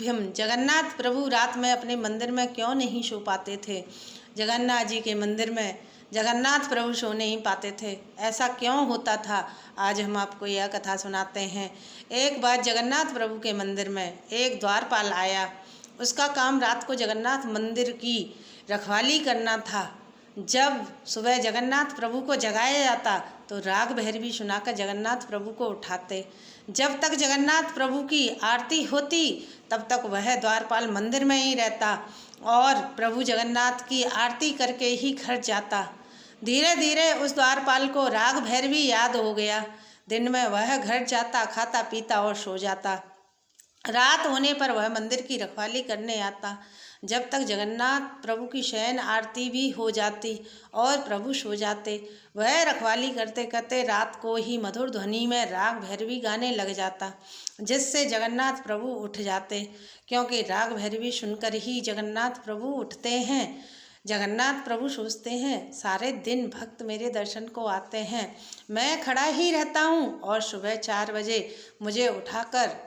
भीम जगन्नाथ प्रभु रात में अपने मंदिर में क्यों नहीं सो पाते थे। जगन्नाथ जी के मंदिर में जगन्नाथ प्रभु सो नहीं पाते थे, ऐसा क्यों होता था। आज हम आपको यह कथा सुनाते हैं। एक बार जगन्नाथ प्रभु के मंदिर में एक द्वारपाल आया। उसका काम रात को जगन्नाथ मंदिर की रखवाली करना था। जब सुबह जगन्नाथ प्रभु को जगाया जाता तो राग भैरवी सुनाकर जगन्नाथ प्रभु को उठाते। जब तक जगन्नाथ प्रभु की आरती होती तब तक वह द्वारपाल मंदिर में ही रहता और प्रभु जगन्नाथ की आरती करके ही घर जाता। धीरे धीरे उस द्वारपाल को राग भैरवी याद हो गया। दिन में वह घर जाता, खाता पीता और सो जाता। रात होने पर वह मंदिर की रखवाली करने आता। जब तक जगन्नाथ प्रभु की शयन आरती भी हो जाती और प्रभु सो जाते, वह रखवाली करते करते रात को ही मधुर ध्वनि में राग भैरवी गाने लग जाता, जिससे जगन्नाथ प्रभु उठ जाते। क्योंकि राग भैरवी सुनकर ही जगन्नाथ प्रभु उठते हैं। जगन्नाथ प्रभु सोचते हैं, सारे दिन भक्त मेरे दर्शन को आते हैं, मैं खड़ा ही रहता हूँ और सुबह 4 बजे मुझे उठाकर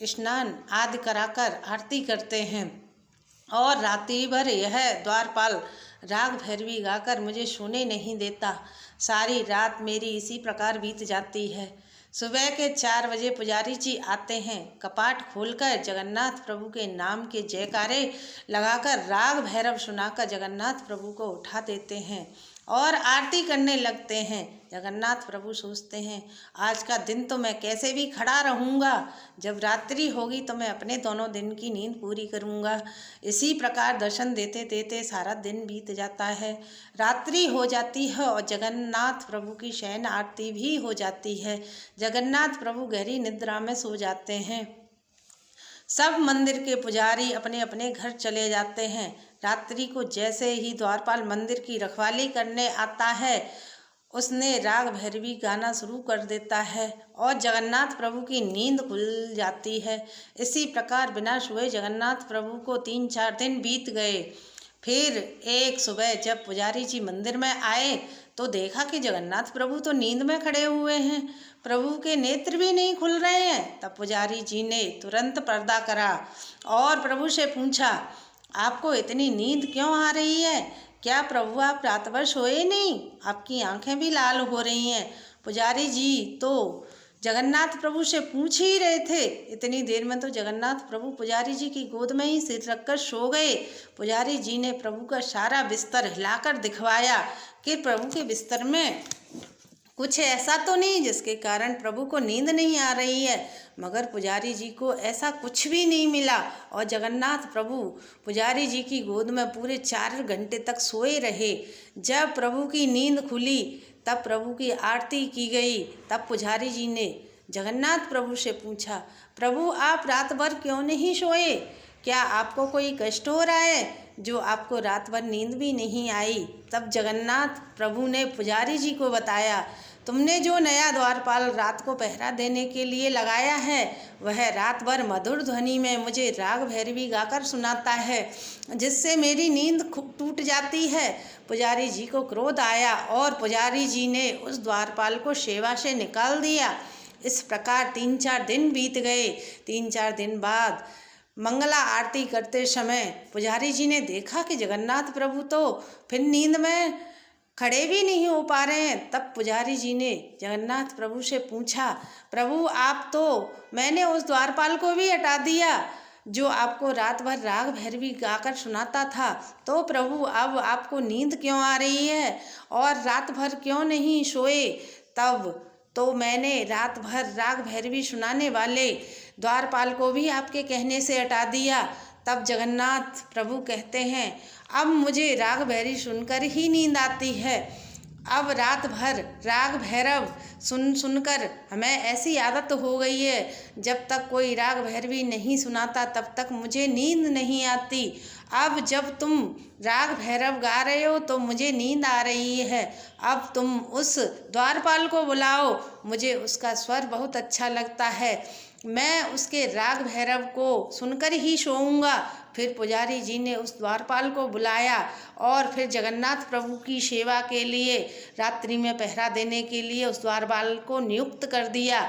स्नान आदि कराकर आरती करते हैं और रात्रि भर यह द्वारपाल राग भैरवी गाकर मुझे सोने नहीं देता। सारी रात मेरी इसी प्रकार बीत जाती है। सुबह के 4 बजे पुजारी जी आते हैं। कपाट खोलकर जगन्नाथ प्रभु के नाम के जयकारे लगाकर राग भैरव सुनाकर जगन्नाथ प्रभु को उठा देते हैं और आरती करने लगते हैं। जगन्नाथ प्रभु सोचते हैं, आज का दिन तो मैं कैसे भी खड़ा रहूँगा, जब रात्रि होगी तो मैं अपने दोनों दिन की नींद पूरी करूँगा। इसी प्रकार दर्शन देते देते सारा दिन बीत जाता है। रात्रि हो जाती है और जगन्नाथ प्रभु की शयन आरती भी हो जाती है। जगन्नाथ प्रभु गहरी निद्रा में सो जाते हैं। सब मंदिर के पुजारी अपने अपने घर चले जाते हैं। रात्रि को जैसे ही द्वारपाल मंदिर की रखवाली करने आता है, उसने राग भैरवी गाना शुरू कर देता है और जगन्नाथ प्रभु की नींद खुल जाती है। इसी प्रकार बिना सोए जगन्नाथ प्रभु को 3-4 दिन बीत गए। फिर एक सुबह जब पुजारी जी मंदिर में आए तो देखा कि जगन्नाथ प्रभु तो नींद में खड़े हुए हैं, प्रभु के नेत्र भी नहीं खुल रहे हैं। तब पुजारी जी ने तुरंत पर्दा करा और प्रभु से पूछा, आपको इतनी नींद क्यों आ रही है? क्या प्रभु आप रात भर सोए नहीं? आपकी आंखें भी लाल हो रही हैं। पुजारी जी तो जगन्नाथ प्रभु से पूछ ही रहे थे। इतनी देर में तो जगन्नाथ प्रभु पुजारी जी की गोद में ही सिर रखकर सो गए। पुजारी जी ने प्रभु का सारा बिस्तर हिलाकर दिखवाया कि प्रभु के बिस्तर में कुछ ऐसा तो नहीं जिसके कारण प्रभु को नींद नहीं आ रही है। मगर पुजारी जी को ऐसा कुछ भी नहीं मिला और जगन्नाथ प्रभु पुजारी जी की गोद में पूरे 4 घंटे तक सोए रहे। जब प्रभु की नींद खुली तब प्रभु की आरती की गई। तब पुजारी जी ने जगन्नाथ प्रभु से पूछा, प्रभु आप रात भर क्यों नहीं सोए? क्या आपको कोई कष्ट हो रहा है जो आपको रात भर नींद भी नहीं आई? तब जगन्नाथ प्रभु ने पुजारी जी को बताया, तुमने जो नया द्वारपाल रात को पहरा देने के लिए लगाया है, वह रात भर मधुर ध्वनि में मुझे राग भैरवी गाकर सुनाता है, जिससे मेरी नींद टूट जाती है। पुजारी जी को क्रोध आया और पुजारी जी ने उस द्वारपाल को सेवा से निकाल दिया। इस प्रकार 3-4 दिन बीत गए। 3-4 दिन बाद मंगला आरती करते समय पुजारी जी ने देखा कि जगन्नाथ प्रभु तो फिर नींद में खड़े भी नहीं हो पा रहे हैं। तब पुजारी जी ने जगन्नाथ प्रभु से पूछा, प्रभु आप तो मैंने उस द्वारपाल को भी हटा दिया जो आपको रात भर राग भैरवी गाकर सुनाता था, तो प्रभु अब आपको नींद क्यों आ रही है और रात भर क्यों नहीं सोए? तब तो मैंने रात भर राग भैरवी सुनाने वाले द्वारपाल को भी आपके कहने से हटा दिया। तब जगन्नाथ प्रभु कहते हैं, अब मुझे राग भैरवी सुनकर ही नींद आती है। अब रात भर राग भैरव सुनकर हमें ऐसी आदत हो गई है, जब तक कोई राग भैरवी नहीं सुनाता तब तक मुझे नींद नहीं आती। अब जब तुम राग भैरव गा रहे हो तो मुझे नींद आ रही है। अब तुम उस द्वारपाल को बुलाओ, मुझे उसका स्वर बहुत अच्छा लगता है, मैं उसके राग भैरव को सुनकर ही सोऊंगा। फिर पुजारी जी ने उस द्वारपाल को बुलाया और फिर जगन्नाथ प्रभु की सेवा के लिए रात्रि में पहरा देने के लिए उस द्वारपाल को नियुक्त कर दिया।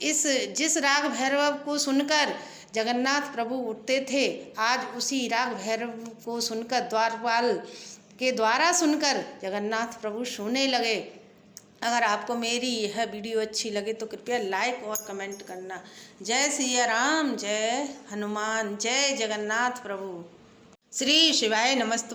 जिस राग भैरव को सुनकर जगन्नाथ प्रभु उठते थे, आज उसी राग भैरव को सुनकर, द्वारपाल के द्वारा सुनकर जगन्नाथ प्रभु सोने लगे। अगर आपको मेरी यह वीडियो अच्छी लगे तो कृपया लाइक और कमेंट करना। जय सिया राम, जय हनुमान, जय जगन्नाथ प्रभु। श्री शिवाय नमस्तु।